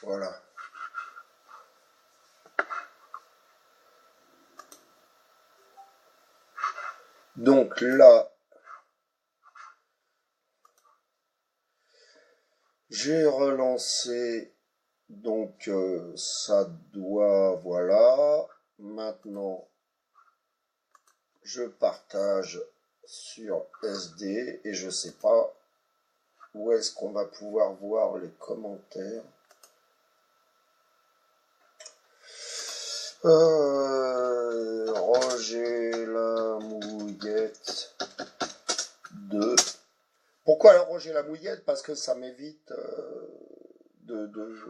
Voilà. Donc là, j'ai relancé. Donc ça doit, voilà. Maintenant, je partage sur SD et je sais pas où est-ce qu'on va pouvoir voir les commentaires. Roger Lamouillette 2. Pourquoi alors Roger Lamouillette? Parce que ça m'évite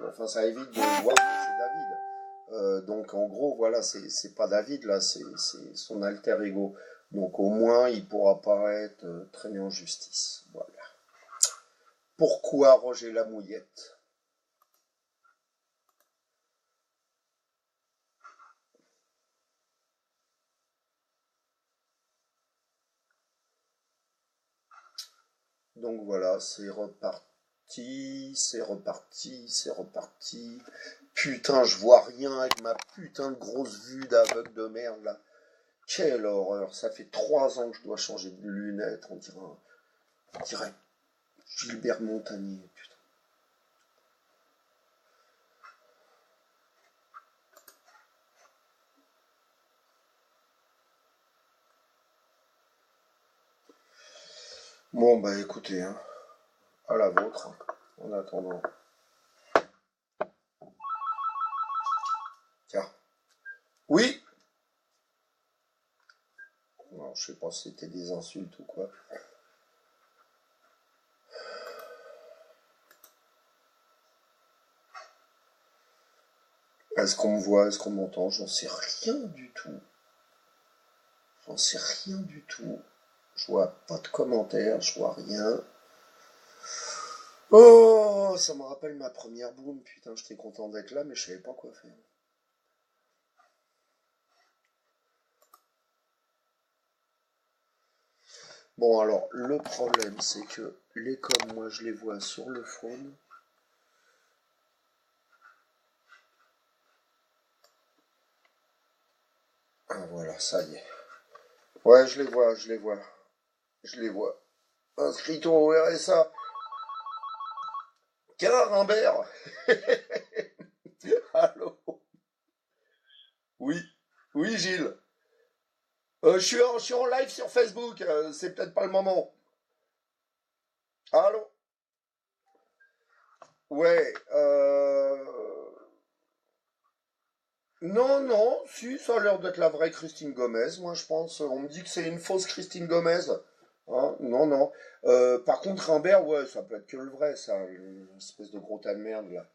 enfin ça évite de voir que c'est David. Donc en gros voilà, c'est pas David là, c'est son alter ego. Donc au moins il pourra pas être traîné en justice. Voilà. Pourquoi Roger Lamouillette? Donc voilà, c'est reparti, c'est reparti, c'est reparti. Putain, je vois rien avec ma putain de grosse vue d'aveugle de merde là. Quelle horreur, ça fait 3 ans que je dois changer de lunettes, on dirait Gilbert Montagnier, putain. Bon bah écoutez, hein, à la vôtre, hein, en attendant. Tiens. Oui. Non, je sais pas si c'était des insultes ou quoi. Est-ce qu'on me voit, est-ce qu'on m'entend? J'en sais rien du tout. J'en sais rien du tout. Je vois pas de commentaires, je vois rien. Oh, ça me rappelle ma première boom, putain, j'étais content d'être là, mais je savais pas quoi faire. Bon, alors, le problème, c'est que les coms, moi, je les vois sur le phone. Ah, voilà, ça y est. Ouais, je les vois, je les vois. Je les vois. Inscrit au RSA. Tiens, Rimbert. Allô? Oui. Oui, Gilles. Je suis en live sur Facebook, c'est peut-être pas le moment. Allô? Ouais, non, non, si, ça a l'air d'être la vraie Christine Gomez, moi je pense. On me dit que c'est une fausse Christine Gomez. Hein, non, non. Par contre, Rimbert, ouais, ça peut être que le vrai, ça, l'espèce de gros tas de merde, là.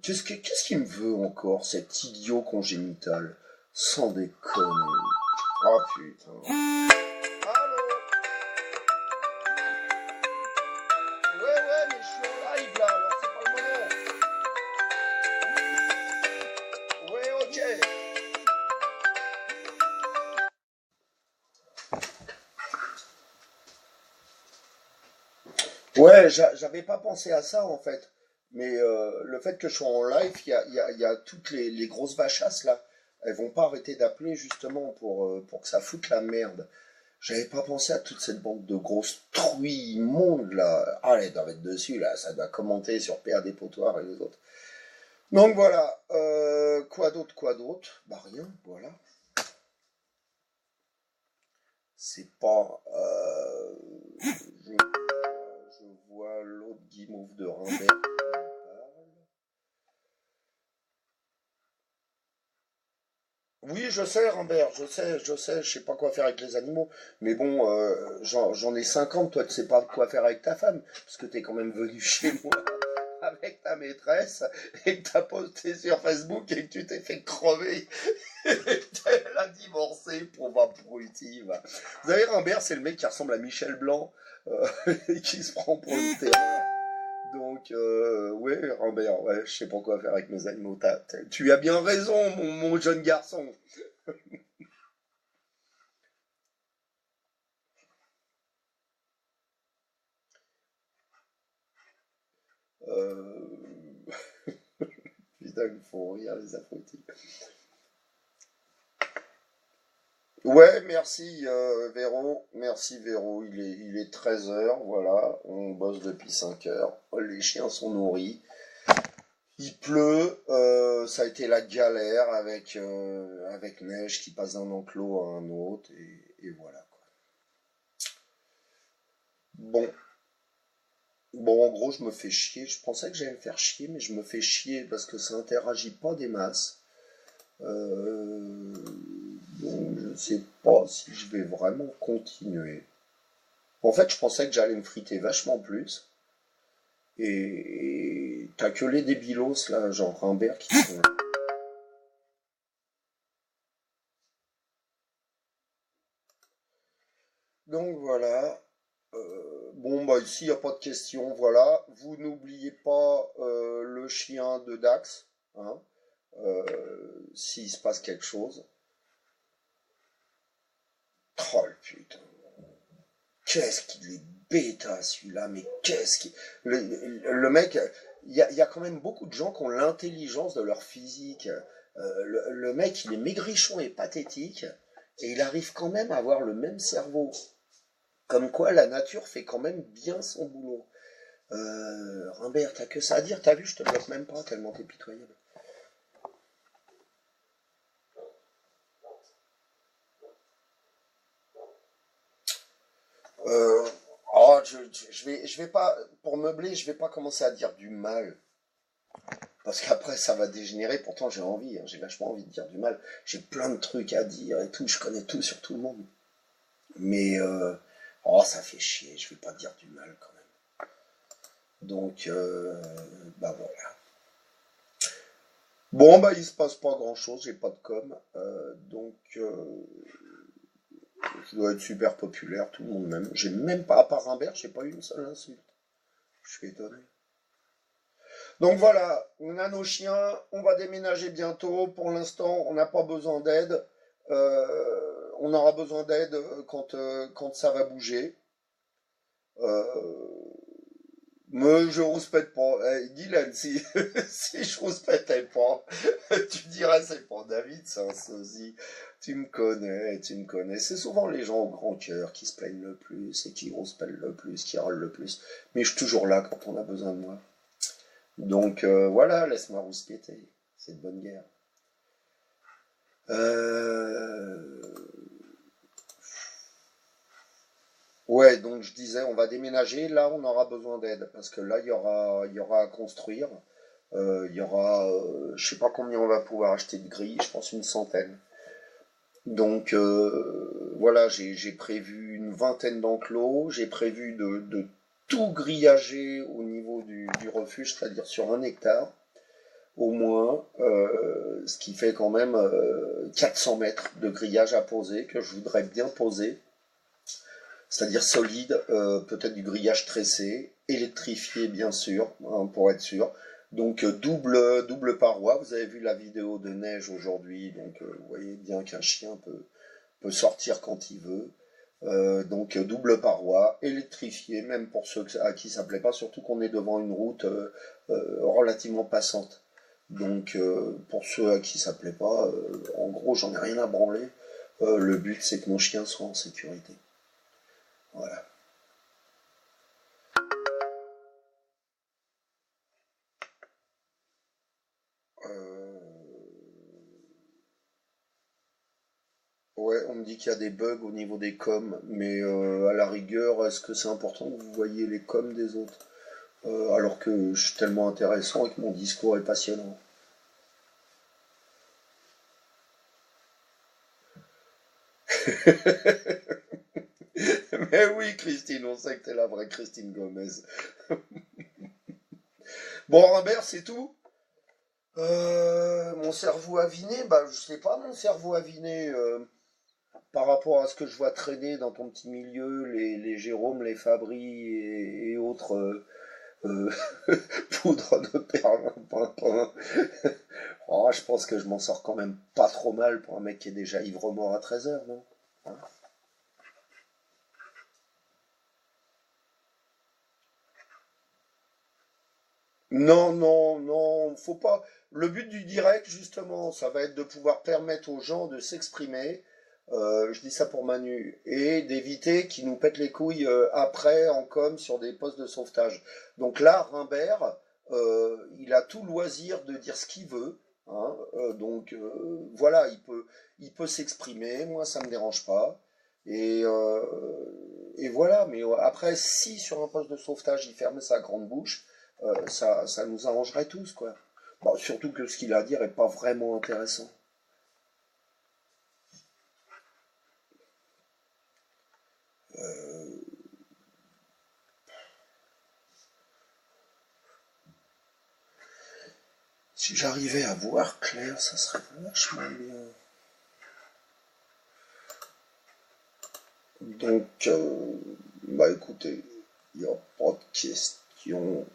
Qu'est-ce qu'il me veut encore, cet idiot congénital? Sans déconner. Oh putain. Allô? Ouais, ouais, mais je suis en live là, alors c'est pas le moment. Ouais, ok. Ouais, j'avais pas pensé à ça en fait. Mais le fait que je sois en live, il y a toutes les grosses vachasses là. Elles vont pas arrêter d'appeler justement pour que ça foute la merde. J'avais pas pensé à toute cette bande de grosses truies immondes là. Ah, elles doivent être dessus là, ça doit commenter sur PA des Potoirs et les autres. Donc voilà, quoi d'autre, quoi d'autre? Bah rien, voilà. C'est pas... je vois l'autre guimauve de Rimbert. Oui, je sais, Rambert, je sais pas quoi faire avec les animaux. Mais bon, j'en ai 50, toi, tu sais pas quoi faire avec ta femme, parce que t'es quand même venu chez moi avec ta maîtresse, et que t'as posté sur Facebook et que tu t'es fait crever. Elle a divorcé, pauvre abruti, va. Vous savez, Rambert, c'est le mec qui ressemble à Michel Blanc, et qui se prend pour une terreur. Donc, ouais, Rambert, ouais, je sais pas quoi faire avec mes animaux. Tu as bien raison, mon jeune garçon. Euh, Putain, il faut rire, les abrutis. Ouais, merci Véro, merci Véro, il est 13 heures, voilà, on bosse depuis 5 heures, les chiens sont nourris, il pleut, ça a été la galère avec neige qui passe d'un enclos à un autre, et voilà quoi. Bon, bon, en gros, je me fais chier, je pensais que j'allais me faire chier, mais je me fais chier parce que ça interagit pas des masses. Euh, donc je sais pas si je vais vraiment continuer. En fait, je pensais que j'allais me friter vachement plus. Et t'as que les débilos là, genre Rimbert qui sont. Donc voilà. Bon bah ici il n'y a pas de question, voilà. Vous n'oubliez pas le chien de Dax, hein, s'il se passe quelque chose. Oh le putain. Qu'est-ce qu'il est bêta celui-là, mais qu'est-ce qu'il. Le mec, il y a quand même beaucoup de gens qui ont l'intelligence de leur physique. Le mec, il est maigrichon et pathétique, et il arrive quand même à avoir le même cerveau. Comme quoi, la nature fait quand même bien son boulot. Rimbert, t'as que ça à dire, t'as vu, je te bloque même pas, tellement t'es pitoyable. Euh, oh, je vais pas, pour meubler, je vais pas commencer à dire du mal. Parce qu'après, ça va dégénérer. Pourtant, j'ai envie, hein, j'ai vachement envie de dire du mal. J'ai plein de trucs à dire et tout. Je connais tout sur tout le monde. Mais, oh, ça fait chier. Je vais pas dire du mal quand même. Donc, bah voilà. Bon, bah, il se passe pas grand-chose. J'ai pas de com. Donc, je dois être super populaire. Tout le monde m'aime. J'ai même pas, à part Rimbert, j'ai pas eu une seule insulte. Je suis étonné. Donc voilà, on a nos chiens, on va déménager bientôt. Pour l'instant, on n'a pas besoin d'aide. On aura besoin d'aide quand ça va bouger. Euh, mais je rouspète pas. Guylaine, si, si je rouspètais pas, tu dirais c'est pas David, c'est un sosie. Tu me connais, tu me connais. C'est souvent les gens au grand cœur qui se plaignent le plus et qui rouspètent le plus, qui râlent le plus. Mais je suis toujours là quand on a besoin de moi. Donc voilà, laisse-moi rouspéter. C'est de bonne guerre. Euh, Ouais, donc je disais, on va déménager. Là, on aura besoin d'aide parce que là, il y aura à construire. Il y aura, je sais pas combien on va pouvoir acheter de grilles. Je pense une centaine. Donc voilà, j'ai prévu une vingtaine d'enclos. J'ai prévu de tout grillager au niveau du refuge, c'est-à-dire sur 1 hectare au moins, ce qui fait quand même 400 mètres de grillage à poser, que je voudrais bien poser, c'est-à-dire solide, peut-être du grillage tressé, électrifié bien sûr, hein, pour être sûr. Donc double paroi, vous avez vu la vidéo de neige aujourd'hui, donc vous voyez bien qu'un chien peut sortir quand il veut. Donc double paroi, électrifié, même pour ceux à qui ça plaît pas, surtout qu'on est devant une route relativement passante. Donc pour ceux à qui ça plaît pas, en gros j'en ai rien à branler. Le but c'est que mon chien soit en sécurité. Voilà. Euh, ouais, on me dit qu'il y a des bugs au niveau des coms, mais à la rigueur, est-ce que c'est important que vous voyez les coms des autres? Alors que je suis tellement intéressant et que mon discours est passionnant. Mais oui, Christine, on sait que t'es la vraie Christine Gomez. Bon, Robert, c'est tout? Mon cerveau aviné, bah je sais pas, mon cerveau aviné, par rapport à ce que je vois traîner dans ton petit milieu, les Jérôme, les Fabry et autres euh, poudres de perlimpinpin. Oh, je pense que je m'en sors quand même pas trop mal pour un mec qui est déjà ivre-mort à 13 heures, non? Hein. Non, non, non, faut pas. Le but du direct, justement, ça va être de pouvoir permettre aux gens de s'exprimer. Je dis ça pour Manu, et d'éviter qu'ils nous pètent les couilles après en com sur des postes de sauvetage. Donc là, Rimbert, il a tout loisir de dire ce qu'il veut, hein, donc voilà, il peut s'exprimer. Moi, ça me dérange pas. Et, euh, et voilà. Mais après, si sur un poste de sauvetage, il ferme sa grande bouche. Ça nous arrangerait tous, quoi. Bon, surtout que ce qu'il a à dire est pas vraiment intéressant. Euh, si j'arrivais à voir clair, ça serait vachement bien. Donc, bah écoutez, il n'y a pas de question.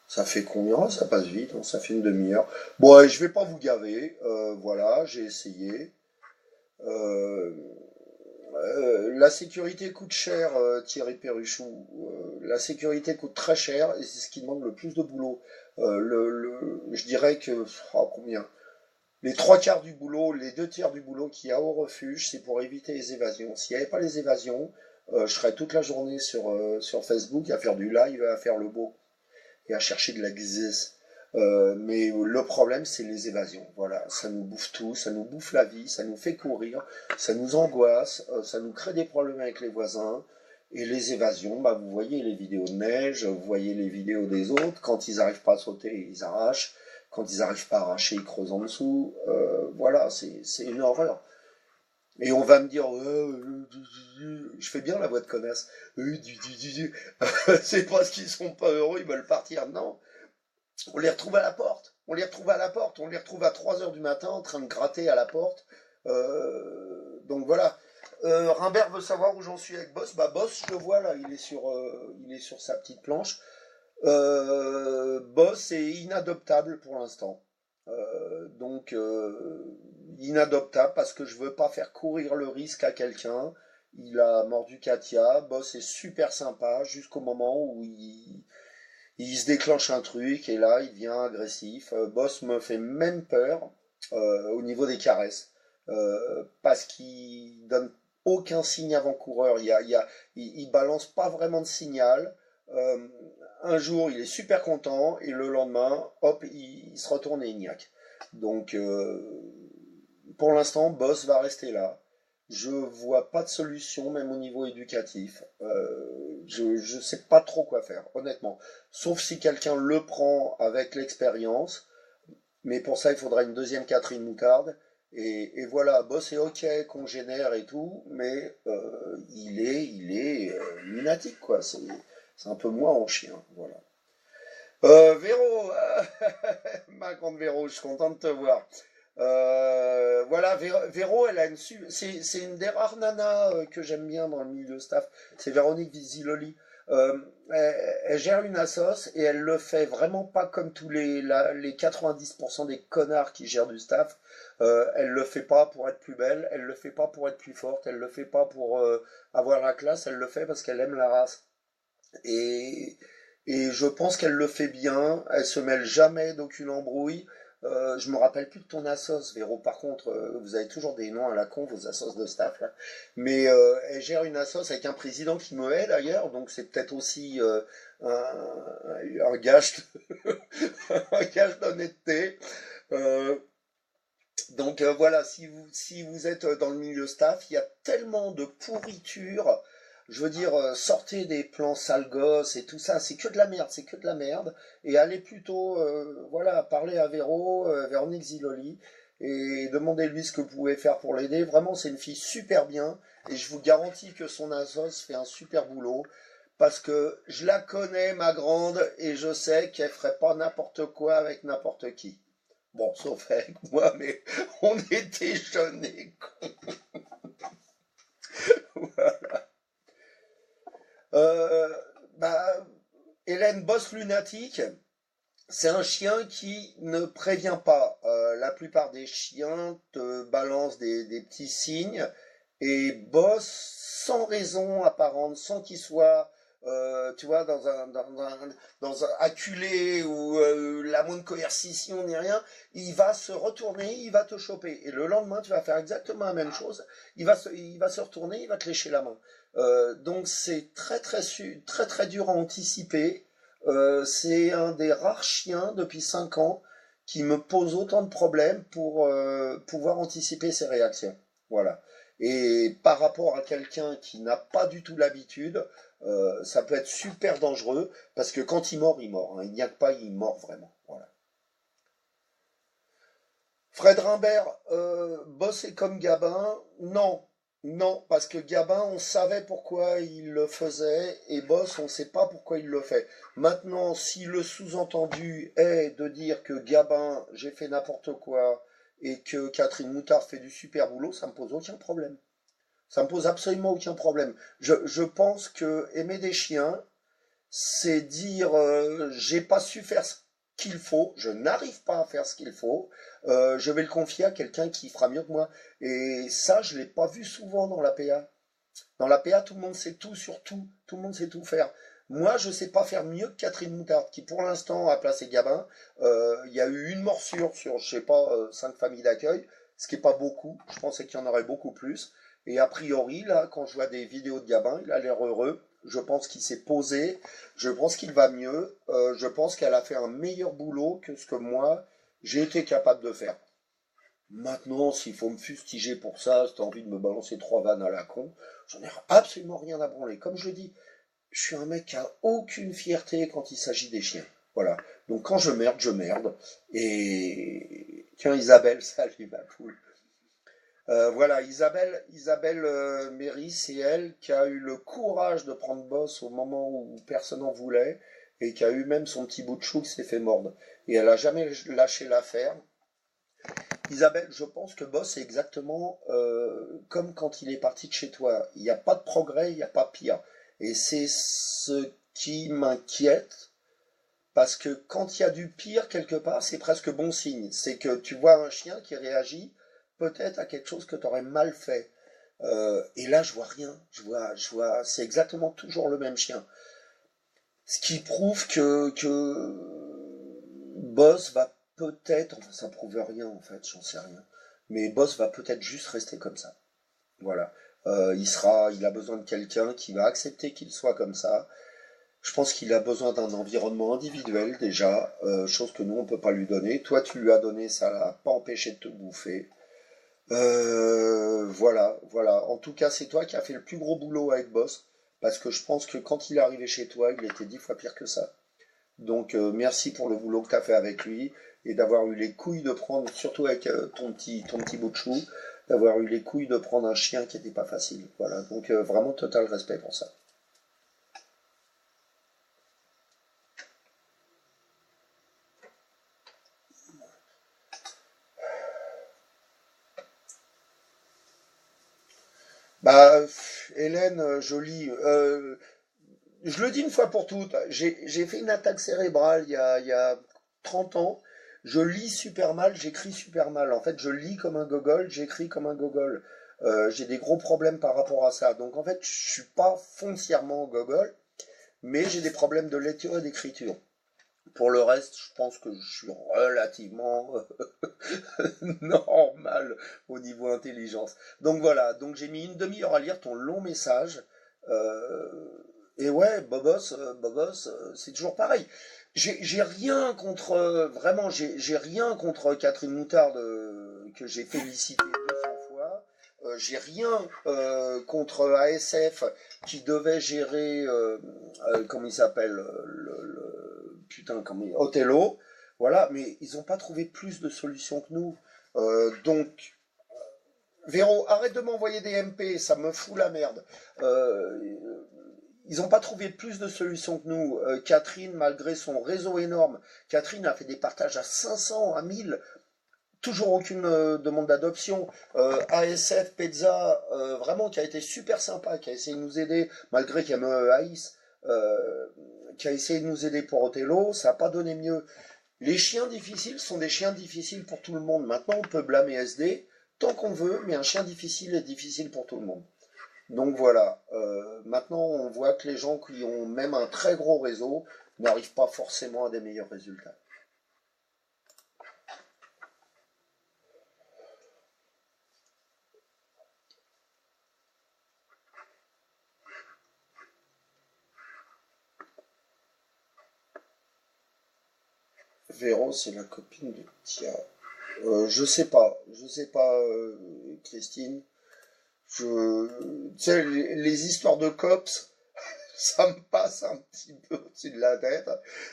Ça fait combien? Ça passe vite, hein, ça fait une demi-heure. Bon, je vais pas vous gaver. Voilà, j'ai essayé. Euh, la sécurité coûte cher, Thierry Perruchou. La sécurité coûte très cher et c'est ce qui demande le plus de boulot. Je dirais que, combien? Les trois quarts du boulot, les deux tiers du boulot qu'il y a au refuge, c'est pour éviter les évasions. S'il n'y avait pas les évasions, je serais toute la journée sur Facebook à faire du live, à faire le beau et à chercher de la l'exis. Mais le problème, c'est les évasions. Voilà, ça nous bouffe tout, ça nous bouffe la vie, ça nous fait courir, ça nous angoisse, ça nous crée des problèmes avec les voisins. Et les évasions, bah, vous voyez les vidéos de neige, vous voyez les vidéos des autres. Quand ils n'arrivent pas à sauter, ils arrachent. Quand ils n'arrivent pas à arracher, ils creusent en dessous. Voilà, c'est une horreur. Et on va me dire, je fais bien la voix de connasse. C'est parce qu'ils sont pas heureux, ils veulent partir. Non, on les retrouve à la porte. On les retrouve à la porte. On les retrouve à 3 heures du matin en train de gratter à la porte. Donc voilà. Rimbert veut savoir où j'en suis avec Boss. Bah Boss, je le vois là, il est sur sa petite planche. Boss est inadoptable pour l'instant. Donc inadoptable parce que je veux pas faire courir le risque à quelqu'un. Il a mordu Katia. Boss est super sympa jusqu'au moment où il se déclenche un truc et là il devient agressif. Boss me fait même peur au niveau des caresses parce qu'il donne aucun signe avant-coureur. Il balance pas vraiment de signal. Euh, un jour il est super content et le lendemain, hop, il se retourne et il niaque. Donc pour l'instant, Boss va rester là. Je vois pas de solution, même au niveau éducatif. Je sais pas trop quoi faire, honnêtement. Sauf si quelqu'un le prend avec l'expérience. Mais pour ça, il faudra une deuxième Catherine Moutarde. Et voilà, Boss est ok, congénère et tout, mais il est lunatique, quoi. C'est un peu moi en chien, voilà. Véro, ma grande Véro, je suis content de te voir. Voilà, Véro, elle a c'est une des rares nanas que j'aime bien dans le milieu staff. C'est Véronique Ziloli. Elle gère une assos et elle le fait vraiment pas comme tous les 90% des connards qui gèrent du staff. Elle le fait pas pour être plus belle, elle le fait pas pour être plus forte, elle le fait pas pour avoir la classe, elle le fait parce qu'elle aime la race. Et, et je pense qu'elle le fait bien, elle se mêle jamais d'aucune embrouille. Je me rappelle plus de ton assos, Véro. Par contre, vous avez toujours des noms à la con, vos assos de staff là. Mais elle gère une assos avec un président qui me hait d'ailleurs, donc c'est peut-être aussi un gage, un gage d'honnêteté. Euh, donc voilà, si vous êtes dans le milieu staff, il y a tellement de pourriture. Je veux dire, sortez des plans sales gosses et tout ça, c'est que de la merde, c'est que de la merde. Et allez plutôt, voilà, parler à Véro, Véronique Ziloli, et demandez-lui ce que vous pouvez faire pour l'aider. Vraiment, c'est une fille super bien, et je vous garantis que son Asos fait un super boulot, parce que je la connais, ma grande, et je sais qu'elle ferait pas n'importe quoi avec n'importe qui. Bon, sauf avec moi, mais on était jeunes et cons. Euh, bah, Hélène Bosse Lunatique, c'est un chien qui ne prévient pas. La plupart des chiens te balancent des petits signes et bossent sans raison apparente, sans qu'ils soient tu vois, dans un acculé où la moindre coercition ni rien, il va se retourner, il va te choper. Et le lendemain, tu vas faire exactement la même chose. Il va se retourner, il va te lécher la main. Donc c'est très très dur à anticiper. C'est un des rares chiens depuis 5 ans qui me pose autant de problèmes pour pouvoir anticiper ses réactions. Voilà. Et par rapport à quelqu'un qui n'a pas du tout l'habitude, ça peut être super dangereux parce que quand il mord, il mord. Hein. Il n'y a que pas, il mord vraiment. Voilà. Fred Rimbert, bosser comme Gabin, non. Non, parce que Gabin, on savait pourquoi il le faisait, et Boss, on ne sait pas pourquoi il le fait. Maintenant, si le sous-entendu est de dire que Gabin, j'ai fait n'importe quoi, et que Catherine Moutard fait du super boulot, ça me pose aucun problème. Ça me pose absolument aucun problème. Je pense que aimer des chiens, c'est dire j'ai pas su faire ce qu'il faut, je n'arrive pas à faire ce qu'il faut, je vais le confier à quelqu'un qui fera mieux que moi. Et ça, je l'ai pas vu souvent dans la PA. Dans la PA, tout le monde sait tout sur tout, tout le monde sait tout faire. Moi, je sais pas faire mieux que Catherine Moutarde, qui pour l'instant a placé Gabin. Il y a eu une morsure sur, je sais pas, 5 familles d'accueil, ce qui est pas beaucoup. Je pensais qu'il y en aurait beaucoup plus. Et a priori, là, quand je vois des vidéos de Gabin, il a l'air heureux. Je pense qu'il s'est posé. Je pense qu'il va mieux. Je pense qu'elle a fait un meilleur boulot que ce que moi, j'ai été capable de faire. Maintenant, s'il faut me fustiger pour ça, si t'as envie de me balancer 3 vannes à la con, j'en ai absolument rien à branler. Comme je dis, je suis un mec qui a aucune fierté quand il s'agit des chiens. Voilà. Donc quand je merde, je merde. Et tiens, Isabelle, salut ma poule. Voilà, Isabelle Méry, c'est elle qui a eu le courage de prendre boss au moment où personne n'en voulait et qui a eu même son petit bout de chou qui s'est fait mordre. Et elle a jamais lâché l'affaire. Isabelle, je pense que boss c'est exactement comme quand il est parti de chez toi. Il n'y a pas de progrès, il n'y a pas pire. Et c'est ce qui m'inquiète parce que quand il y a du pire quelque part, c'est presque bon signe. C'est que tu vois un chien qui réagit peut-être à quelque chose que tu aurais mal fait. Et là, je vois rien. Je vois, c'est exactement toujours le même chien. Ce qui prouve que Boss va peut-être, enfin ça prouve rien en fait, j'en sais rien. Mais Boss va peut-être juste rester comme ça. Voilà. Il a besoin de quelqu'un qui va accepter qu'il soit comme ça. Je pense qu'il a besoin d'un environnement individuel déjà, chose que nous on peut pas lui donner. Toi tu lui as donné, ça l'a pas empêché de te bouffer. Voilà, voilà. En tout cas, c'est toi qui as fait le plus gros boulot avec Boss, parce que je pense que quand il est arrivé chez toi, il était 10 fois pire que ça. Donc merci pour le boulot que tu as fait avec lui et d'avoir eu les couilles de prendre, surtout avec ton petit bout de chou, d'avoir eu les couilles de prendre un chien qui n'était pas facile. Voilà, donc vraiment total respect pour ça. Bah, Hélène, jolie. Je le dis une fois pour toutes, j'ai fait une attaque cérébrale il y a 30 ans. Je lis super mal, j'écris super mal. En fait, je lis comme un gogol, j'écris comme un gogol. J'ai des gros problèmes par rapport à ça. Donc en fait, je suis pas foncièrement gogol, mais j'ai des problèmes de lecture et d'écriture. Pour le reste, je pense que je suis relativement normal au niveau intelligence. Donc voilà, donc j'ai mis une demi-heure à lire ton long message. Euh, et ouais, Bobos, c'est toujours pareil. J'ai rien contre, vraiment, j'ai rien contre Catherine Moutarde, que j'ai félicité 200 fois. J'ai rien contre ASF qui devait gérer, comment il s'appelle, putain, Othello. Voilà, mais ils n'ont pas trouvé plus de solutions que nous. Donc, Véro, arrête de m'envoyer des MP, ça me fout la merde. Euh, ils n'ont pas trouvé plus de solutions que nous. Catherine, malgré son réseau énorme, Catherine a fait des partages à 500, à 1000, toujours aucune demande d'adoption. ASF, Pezza, vraiment, qui a été super sympa, qui a essayé de nous aider, malgré qu'elle me haïsse, qui a essayé de nous aider pour Othello, ça n'a pas donné mieux. Les chiens difficiles sont des chiens difficiles pour tout le monde. Maintenant, on peut blâmer SD tant qu'on veut, mais un chien difficile est difficile pour tout le monde. Donc voilà, maintenant on voit que les gens qui ont même un très gros réseau n'arrivent pas forcément à des meilleurs résultats. Véro, c'est la copine de Tia. Je sais pas, Christine. Je, tu sais, les histoires de cops, ça me passe un petit peu au-dessus de la tête.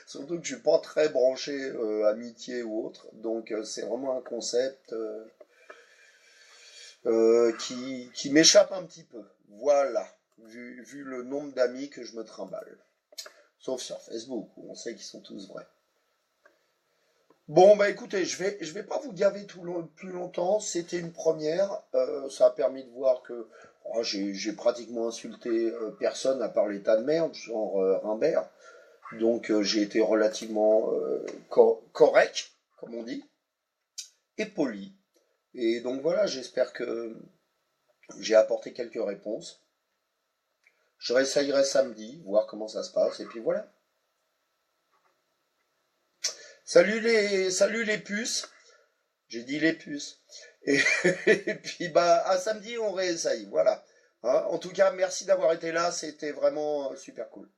Surtout que je suis pas très branché amitié ou autre. Donc c'est vraiment un concept qui m'échappe un petit peu. Voilà, vu le nombre d'amis que je me trimballe. Sauf sur Facebook, où on sait qu'ils sont tous vrais. Bon, bah écoutez, je vais pas vous gaver plus longtemps. C'était une première. Ça a permis de voir que j'ai pratiquement insulté personne à part l'état de merde, genre Humbert. Donc j'ai été relativement correct, comme on dit, et poli. Et donc voilà, j'espère que j'ai apporté quelques réponses. Je réessayerai samedi, voir comment ça se passe, et puis voilà. Salut les puces. J'ai dit les puces. Et, et puis bah à samedi on réessaye, voilà. Hein, en tout cas, merci d'avoir été là, c'était vraiment super cool.